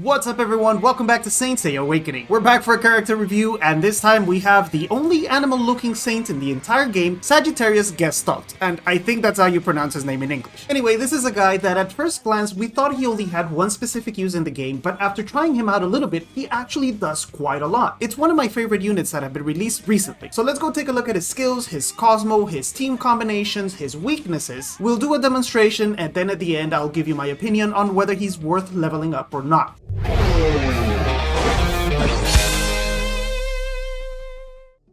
What's up everyone, welcome back to Saint Seiya Awakening. We're back for a character review, and this time we have the only animal looking saint in the entire game, Sagittarius GESTALT, and I think that's how you pronounce his name in English. Anyway, this is a guy that at first glance we thought he only had one specific use in the game, but after trying him out a little bit, he actually does quite a lot. It's one of my favorite units that have been released recently. So let's go take a look at his skills, his Cosmo, his team combinations, his weaknesses. We'll do a demonstration, and then at the end I'll give you my opinion on whether he's worth leveling up or not.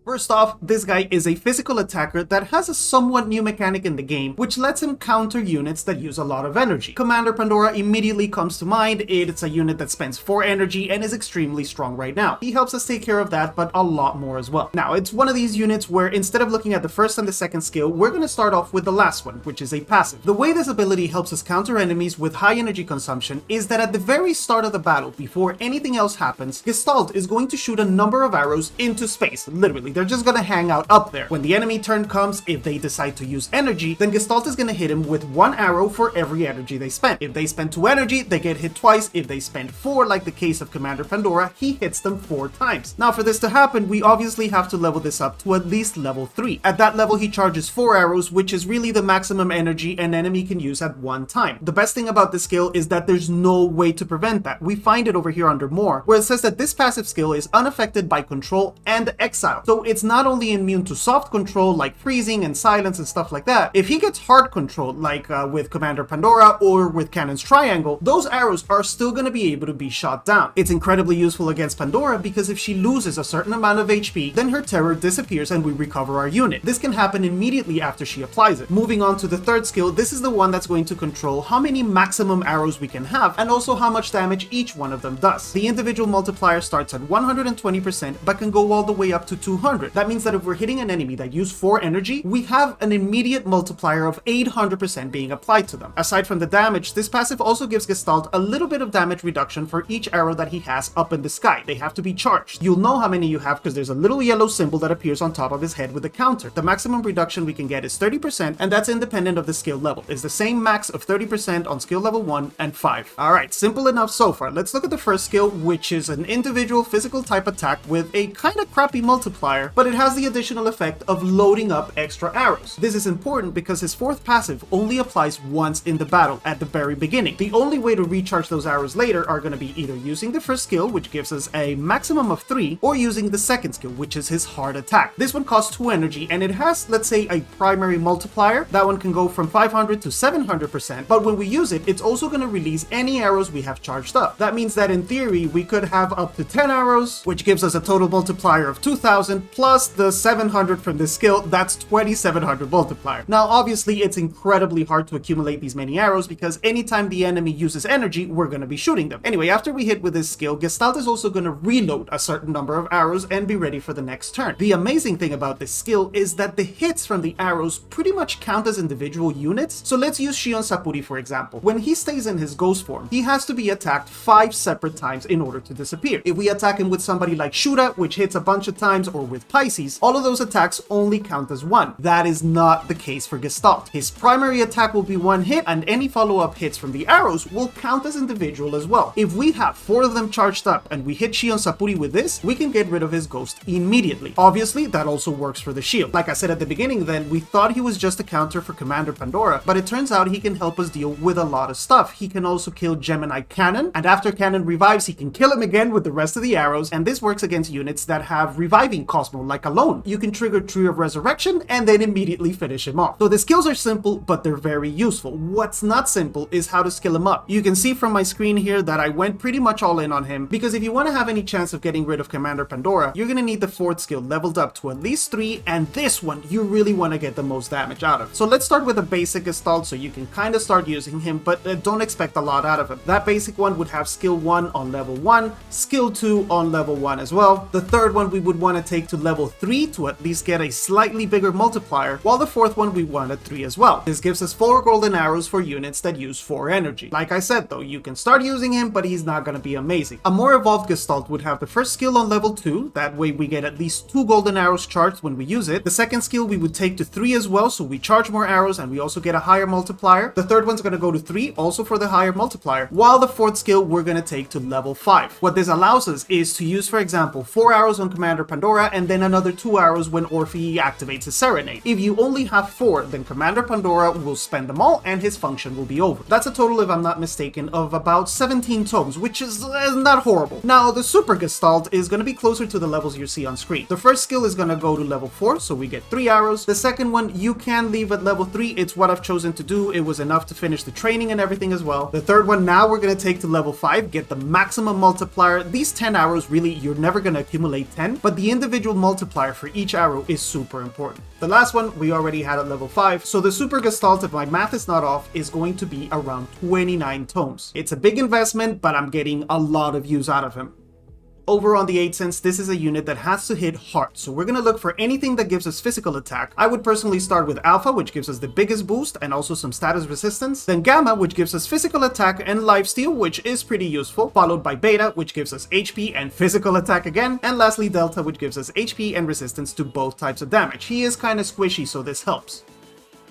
First off, this guy is a physical attacker that has a somewhat new mechanic in the game, which lets him counter units that use a lot of energy. Commander Pandora immediately comes to mind. It's a unit that spends 4 energy and is extremely strong right now. He helps us take care of that, but a lot more as well. Now, it's one of these units where instead of looking at the first and the second skill, we're going to start off with the last one, which is a passive. The way this ability helps us counter enemies with high energy consumption is that at the very start of the battle, before anything else happens, Gestalt is going to shoot a number of arrows into space, literally. They're just gonna hang out up there. When the enemy turn comes, if they decide to use energy, then Gestalt is gonna hit him with 1 arrow for every energy they spend. If they spend 2 energy, they get hit twice. If they spend 4, like the case of Commander Pandora, he hits them 4 times. Now for this to happen, we obviously have to level this up to at least level 3. At that level, he charges 4 arrows, which is really the maximum energy an enemy can use at one time. The best thing about this skill is that there's no way to prevent that. We find it over here under more, where it says that this passive skill is unaffected by control and exile. So it's not only immune to soft control like freezing and silence and stuff like that. If he gets hard control like with Commander Pandora or with Cannon's Triangle, those arrows are still going to be able to be shot down. It's incredibly useful against Pandora because if she loses a certain amount of HP, then her terror disappears and we recover our unit. This can happen immediately after she applies it. Moving on to the third skill, this is the one that's going to control how many maximum arrows we can have and also how much damage each one of them does. The individual multiplier starts at 120% but can go all the way up to 200. That means that if we're hitting an enemy that uses 4 energy, we have an immediate multiplier of 800% being applied to them. Aside from the damage, this passive also gives Gestalt a little bit of damage reduction for each arrow that he has up in the sky. They have to be charged. You'll know how many you have because there's a little yellow symbol that appears on top of his head with a counter. The maximum reduction we can get is 30%, and that's independent of the skill level. It's the same max of 30% on skill level 1 and 5. Alright, simple enough so far. Let's look at the first skill, which is an individual physical type attack with a kind of crappy multiplier, but it has the additional effect of loading up extra arrows. This is important because his 4th passive only applies once in the battle at the very beginning. The only way to recharge those arrows later are going to be either using the first skill, which gives us a maximum of 3, or using the second skill, which is his hard attack. This one costs 2 energy and it has, let's say, a primary multiplier. That one can go from 500 to 700%, but when we use it, it's also going to release any arrows we have charged up. That means that in theory, we could have up to 10 arrows, which gives us a total multiplier of 2000 plus the 700 from this skill. That's 2700 multiplier. Now obviously it's incredibly hard to accumulate these many arrows because anytime the enemy uses energy, we're going to be shooting them. Anyway, after we hit with this skill, Gestalt is also going to reload a certain number of arrows and be ready for the next turn. The amazing thing about this skill is that the hits from the arrows pretty much count as individual units. So let's use Shion Sapuri for example. When he stays in his ghost form, he has to be attacked 5 separate times in order to disappear. If we attack him with somebody like Shura, which hits a bunch of times, or with Pisces, all of those attacks only count as 1. That is not the case for Gestalt. His primary attack will be 1 hit, and any follow-up hits from the arrows will count as individual as well. If we have 4 of them charged up and we hit Shion Sapuri with this, we can get rid of his ghost immediately. Obviously, that also works for the shield. Like I said at the beginning then, we thought he was just a counter for Commander Pandora, but it turns out he can help us deal with a lot of stuff. He can also kill Gemini Cannon, and after Cannon revives, he can kill him again with the rest of the arrows, and this works against units that have reviving Cosmo, like Alone. You can trigger Tree of Resurrection and then immediately finish him off. So the skills are simple, but they're very useful. What's not simple is how to skill him up. You can see from my screen here that I went pretty much all in on him, because if you want to have any chance of getting rid of Commander Pandora, you're going to need the 4th skill leveled up to at least 3, and this one you really want to get the most damage out of. So let's start with a basic Gestalt so you can kind of start using him, but don't expect a lot out of him. That basic one would have skill 1 on level 1, skill 2 on level 1 as well. The third one we would want to take to to level 3 to at least get a slightly bigger multiplier, while the fourth one we want at 3 as well. This gives us 4 golden arrows for units that use 4 energy. Like I said though, you can start using him, but he's not gonna be amazing. A more evolved Gestalt would have the first skill on level 2, that way we get at least 2 golden arrows charged when we use it. The second skill we would take to 3 as well, so we charge more arrows and we also get a higher multiplier. The third one's gonna go to 3, also for the higher multiplier, while the fourth skill we're gonna take to level 5. What this allows us is to use, for example, 4 arrows on Commander Pandora and then another 2 arrows when Orphe activates his Serenade. If you only have 4, then Commander Pandora will spend them all and his function will be over. That's a total, if I'm not mistaken, of about 17 tomes, which is not horrible. Now, the Super Gestalt is going to be closer to the levels you see on screen. The first skill is going to go to level 4, so we get 3 arrows. The second one you can leave at level 3. It's what I've chosen to do. It was enough to finish the training and everything as well. The third one now we're going to take to level 5, get the maximum multiplier. These 10 arrows, really, you're never going to accumulate 10, but the individual multiplier for each arrow is super important. The last one we already had at level 5, so the Super Gestalt, if my math is not off, is going to be around 29 tomes. It's a big investment, but I'm getting a lot of use out of him. Over on the 8th sense, this is a unit that has to hit hard, so we're going to look for anything that gives us physical attack. I would personally start with Alpha, which gives us the biggest boost and also some status resistance, then Gamma, which gives us physical attack and lifesteal, which is pretty useful, followed by Beta, which gives us HP and physical attack again, and lastly Delta, which gives us HP and resistance to both types of damage. He is kind of squishy, so this helps.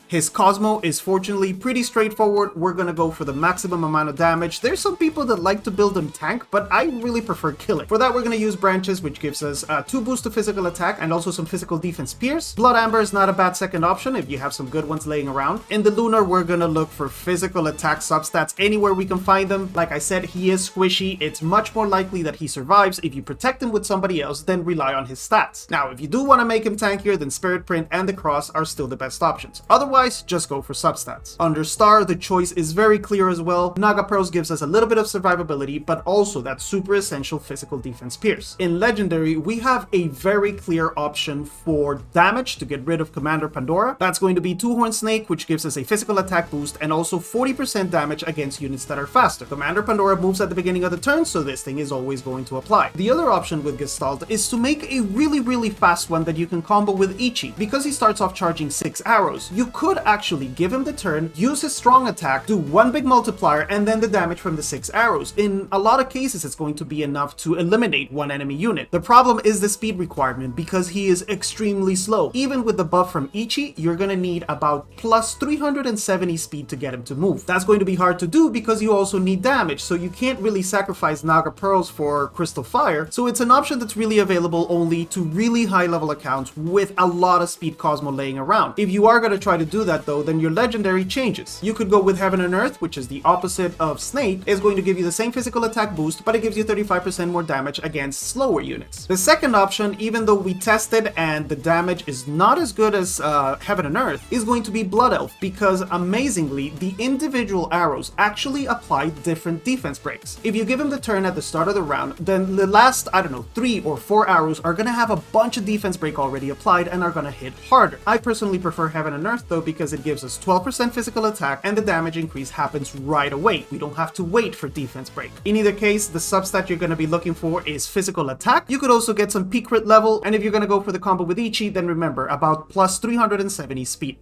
His Cosmo is fortunately pretty straightforward. We're gonna go for the maximum amount of damage. There's some people that like to build him tank, but I really prefer killing. For that, we're gonna use Branches, which gives us 2 boosts to physical attack and also some physical defense pierce. Blood Amber is not a bad second option if you have some good ones laying around. In the Lunar, we're gonna look for physical attack substats anywhere we can find them. Like I said, he is squishy. It's much more likely that he survives if you protect him with somebody else than rely on his stats. Now, if you do want to make him tankier, then Spirit Print and the Cross are still the best options. Otherwise, just go for substats. Under Star, the choice is very clear as well. Naga Pearls gives us a little bit of survivability, but also that super essential physical defense pierce. In Legendary, we have a very clear option for damage to get rid of Commander Pandora. That's going to be Two-Horned Snake, which gives us a physical attack boost and also 40% damage against units that are faster. Commander Pandora moves at the beginning of the turn, so this thing is always going to apply. The other option with Gestalt is to make a really fast one that you can combo with Ichi. Because he starts off charging 6 arrows, you could actually give him the turn, use his strong attack, do 1 big multiplier, and then the damage from the 6 arrows. In a lot of cases, it's going to be enough to eliminate 1 enemy unit. The problem is the speed requirement, because he is extremely slow. Even with the buff from Ichi, you're gonna need about plus 370 speed to get him to move. That's going to be hard to do because you also need damage, so you can't really sacrifice Naga Pearls for Crystal Fire, so it's an option that's really available only to really high level accounts with a lot of speed Cosmo laying around. If you are gonna try to do that though, then your legendary changes. You could go with Heaven and Earth, which is the opposite of Snake. It's going to give you the same physical attack boost, but it gives you 35% more damage against slower units. The second option, even though we tested and the damage is not as good as Heaven and Earth, is going to be Blood Elf, because amazingly, the individual arrows actually apply different defense breaks. If you give him the turn at the start of the round, then the last, I don't know, 3 or 4 arrows are gonna have a bunch of defense break already applied and are gonna hit harder. I personally prefer Heaven and Earth though, because it gives us 12% physical attack and the damage increase happens right away. We don't have to wait for defense break. In either case, the substat you're going to be looking for is physical attack. You could also get some peak crit level, and if you're going to go for the combo with Ichi, then remember, about plus 370 speed.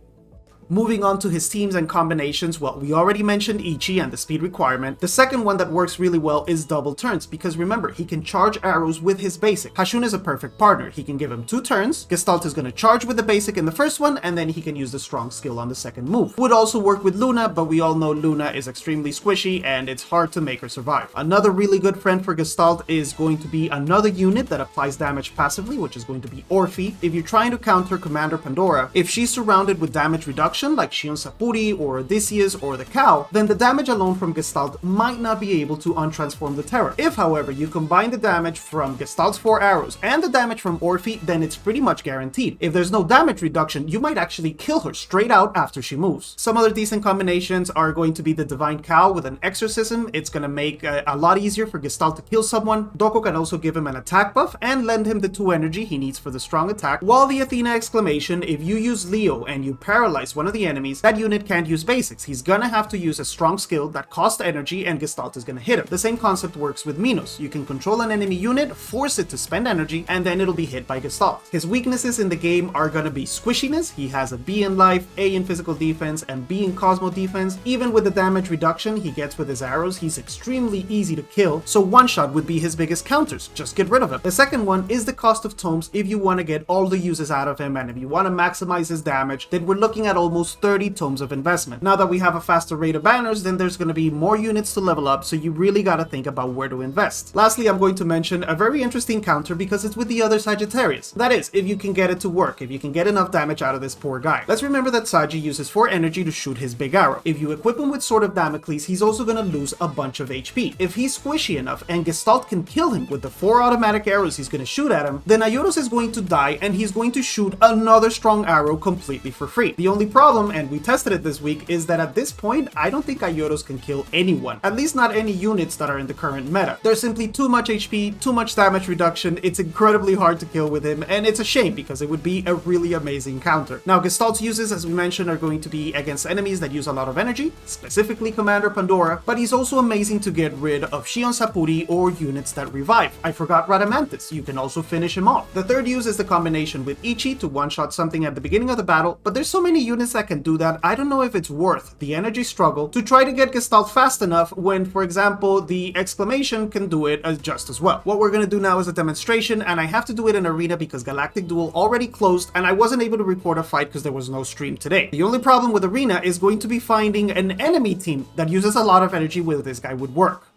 Moving on to his teams and combinations, well, we already mentioned Ichi and the speed requirement. The second one that works really well is double turns, because remember, he can charge arrows with his basic. Hashun is a perfect partner. He can give him 2 turns. Gestalt is going to charge with the basic in the first one, and then he can use the strong skill on the second move. Would also work with Luna, but we all know Luna is extremely squishy and it's hard to make her survive. Another really good friend for Gestalt is going to be another unit that applies damage passively, which is going to be Orphe. If you're trying to counter Commander Pandora, if she's surrounded with damage reduction like Shion Sapuri or Odysseus or the Cow, then the damage alone from Gestalt might not be able to untransform the Terror. If, however, you combine the damage from Gestalt's 4 arrows and the damage from Orphe, then it's pretty much guaranteed. If there's no damage reduction, you might actually kill her straight out after she moves. Some other decent combinations are going to be the Divine Cow with an Exorcism. It's going to make a lot easier for Gestalt to kill someone. Doko can also give him an attack buff and lend him the 2 energy he needs for the strong attack, while the Athena Exclamation, if you use Leo and you paralyze one one of the enemies, that unit can't use basics. He's gonna have to use a strong skill that costs energy, and Gestalt is gonna hit him. The same concept works with Minos. You can control an enemy unit, force it to spend energy, and then it'll be hit by Gestalt. His weaknesses in the game are gonna be squishiness. He has a B in life, A in physical defense, and B in Cosmo defense. Even with the damage reduction he gets with his arrows, he's extremely easy to kill, so one-shot would be his biggest counters. Just get rid of him. The second one is the cost of tomes if you want to get all the uses out of him, and if you want to maximize his damage, then we're looking at almost 30 tomes of investment. Now that we have a faster rate of banners, then there's going to be more units to level up, so you really got to think about where to invest. Lastly, I'm going to mention a very interesting counter because it's with the other Sagittarius. That is, if you can get it to work, if you can get enough damage out of this poor guy. Let's remember that Saggi uses 4 energy to shoot his big arrow. If you equip him with Sword of Damocles, he's also going to lose a bunch of HP. If he's squishy enough and Gestalt can kill him with the 4 automatic arrows he's going to shoot at him, then Iodos is going to die and he's going to shoot another strong arrow completely for free. The only problem, and we tested it this week, is that at this point, I don't think Iodos can kill anyone. At least not any units that are in the current meta. There's simply too much HP, too much damage reduction, it's incredibly hard to kill with him, and it's a shame because it would be a really amazing counter. Now, Gestalt's uses, as we mentioned, are going to be against enemies that use a lot of energy, specifically Commander Pandora, but he's also amazing to get rid of Shion Sapuri or units that revive. I forgot Radamantis, you can also finish him off. The third use is the combination with Ichi to one-shot something at the beginning of the battle, but there's so many units that can do that, I don't know if it's worth the energy struggle to try to get Gestalt fast enough when, for example, the exclamation can do it just as well. What we're going to do now is a demonstration, and I have to do it in Arena because Galactic Duel already closed and I wasn't able to record a fight because there was no stream today. The only problem with Arena is going to be finding an enemy team that uses a lot of energy with this guy would work.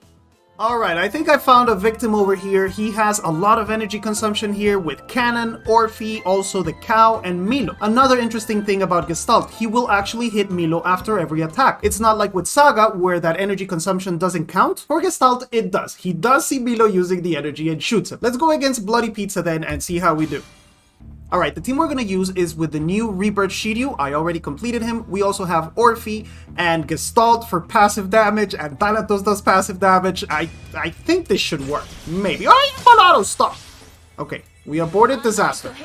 Alright, I think I found a victim over here. He has a lot of energy consumption here with Cannon, Orphe, also the Cow, and Milo. Another interesting thing about Gestalt, he will actually hit Milo after every attack. It's not like with Saga, where that energy consumption doesn't count. For Gestalt, it does. He does see Milo using the energy and shoots him. Let's go against Bloody Pizza then and see how we do. Alright, the team we're going to use is with the new Rebirth Shiryu. I already completed him. We also have Orphe and Gestalt for passive damage, and Thanatos does passive damage. I think this should work. Maybe. Oh, Balado, stop! Okay, we aborted disaster.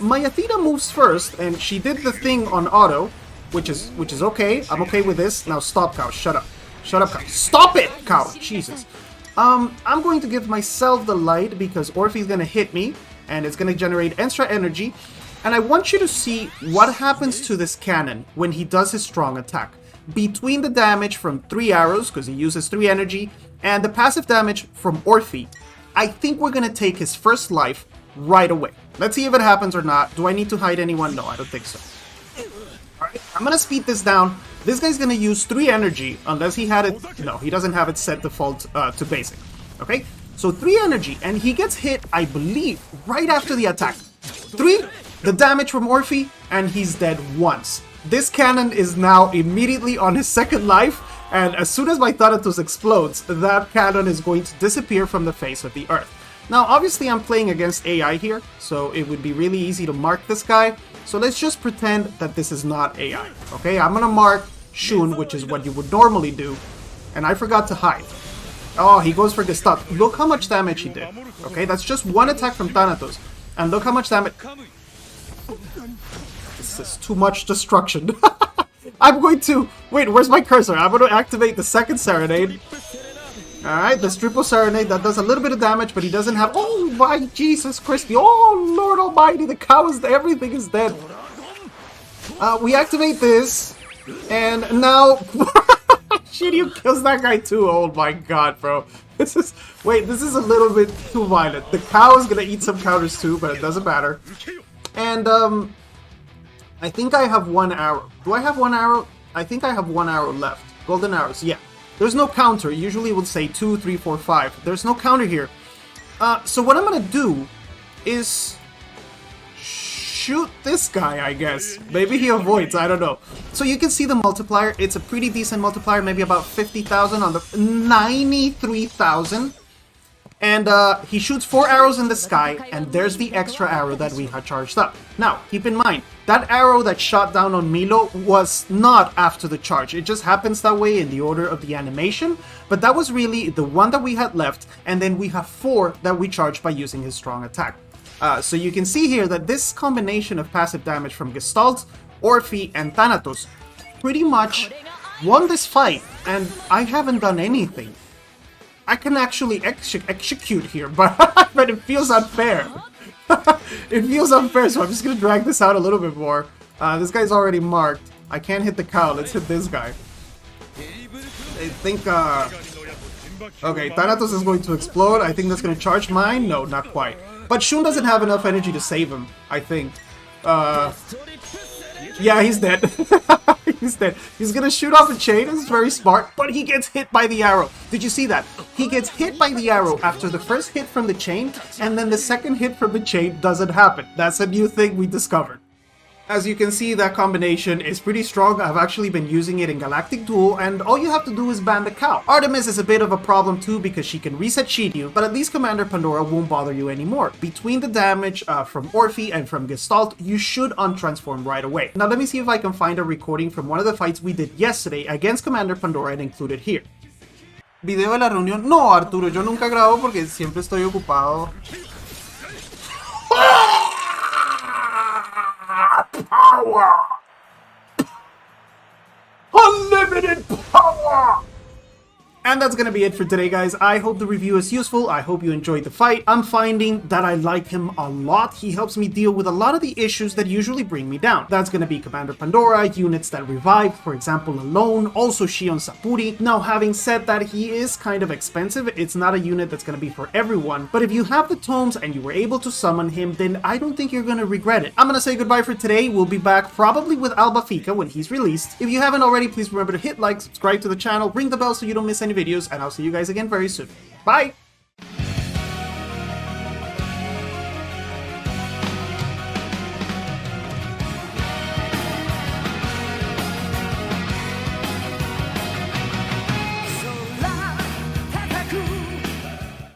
My Athena moves first, and she did the thing on auto, which is okay. I'm okay with this. Now stop, Cow. Shut up. Shut up, Cow. Stop it, Cow! Jesus. I'm going to give myself the light because Orphe's going to hit me, and it's going to generate extra energy, and I want you to see what happens to this cannon when he does his strong attack. Between the damage from 3 arrows, because he uses 3 energy, and the passive damage from Orphe, I think we're going to take his first life right away. Let's see if it happens or not. Do I need to hide anyone? No, I don't think so. Alright, I'm going to speed this down. This guy's going to use 3 energy, unless he had it... No, he doesn't have it set default to basic. Okay? So 3 energy, and he gets hit, I believe, right after the attack. 3, the damage from Orphe, and he's dead once. This cannon is now immediately on his second life, and as soon as my Thanatos explodes, that cannon is going to disappear from the face of the earth. Now, obviously, I'm playing against AI here, so it would be really easy to mark this guy. So let's just pretend that this is not AI, okay? I'm gonna mark Shun, which is what you would normally do, and I forgot to hide. Oh, he goes for Gestalt. Look how much damage he did. Okay, that's just 1 attack from Thanatos. And look how much damage... This is too much destruction. I'm going to... Wait, where's my cursor? I'm going to activate the second Serenade. Alright, this triple Serenade, that does a little bit of damage, but he doesn't have... Oh my Jesus Christ. Oh Lord Almighty, the cow is... Everything is dead. We activate this. And now... Shiryu kills that guy too. Oh my god, bro. This is... Wait, this is a little bit too violent. The cow is gonna eat some counters too, but it doesn't matter. And, I think I have 1 arrow. Do I have 1 arrow? I think I have 1 arrow left. Golden arrows, yeah. There's no counter. Usually it would say 2, 3, 4, 5. There's no counter here. So what I'm gonna do is... shoot this guy, I guess. Maybe he avoids, I don't know. So you can see the multiplier. It's a pretty decent multiplier, maybe about 50,000 on the 93,000. And he shoots 4 arrows in the sky, and there's the extra arrow that we had charged up. Now, keep in mind, that arrow that shot down on Milo was not after the charge. It just happens that way in the order of the animation, but that was really the one that we had left, and then we have 4 that we charged by using his strong attack. So you can see here that this combination of passive damage from Gestalt Orphe, and Thanatos pretty much won this fight, and I haven't done anything. I can actually execute here, but, but it feels unfair. It feels unfair, so I'm just gonna drag this out a little bit more. This guy's already marked. I can't hit the cow. Let's hit this guy. I think, okay, Thanatos is going to explode. I think that's going to charge mine. No, not quite. But Shun doesn't have enough energy to save him, I think. Yeah, he's dead. He's dead. He's going to shoot off a chain. It's very smart, but he gets hit by the arrow. Did you see that? He gets hit by the arrow after the first hit from the chain, and then the second hit from the chain doesn't happen. That's a new thing we discovered. As you can see, that combination is pretty strong. I've actually been using it in Galactic Duel, and all you have to do is ban the cow. Artemis is a bit of a problem too because she can reset Shiryu, but at least Commander Pandora won't bother you anymore. Between the damage from Orphe and from Gestalt, you should untransform right away. Now let me see if I can find a recording from one of the fights we did yesterday against Commander Pandora and include it here. Video de la reunión. No, Arturo, yo nunca grabo porque siempre estoy ocupado. Power! Unlimited power! And that's gonna be it for today, guys. I hope the review is useful. I hope you enjoyed the fight. I'm finding that I like him a lot. He helps me deal with a lot of the issues that usually bring me down. That's gonna be Commander Pandora, units that revive, for example, Alone, also Shion Sapuri. Now, having said that, he is kind of expensive. It's not a unit that's gonna be for everyone, but if you have the tomes and you were able to summon him, then I don't think you're gonna regret it. I'm gonna say goodbye for today. We'll be back probably with Alba Fika when he's released. If you haven't already, please remember to hit like, subscribe to the channel, ring the bell so you don't miss any videos, and I'll see you guys again very soon. Bye!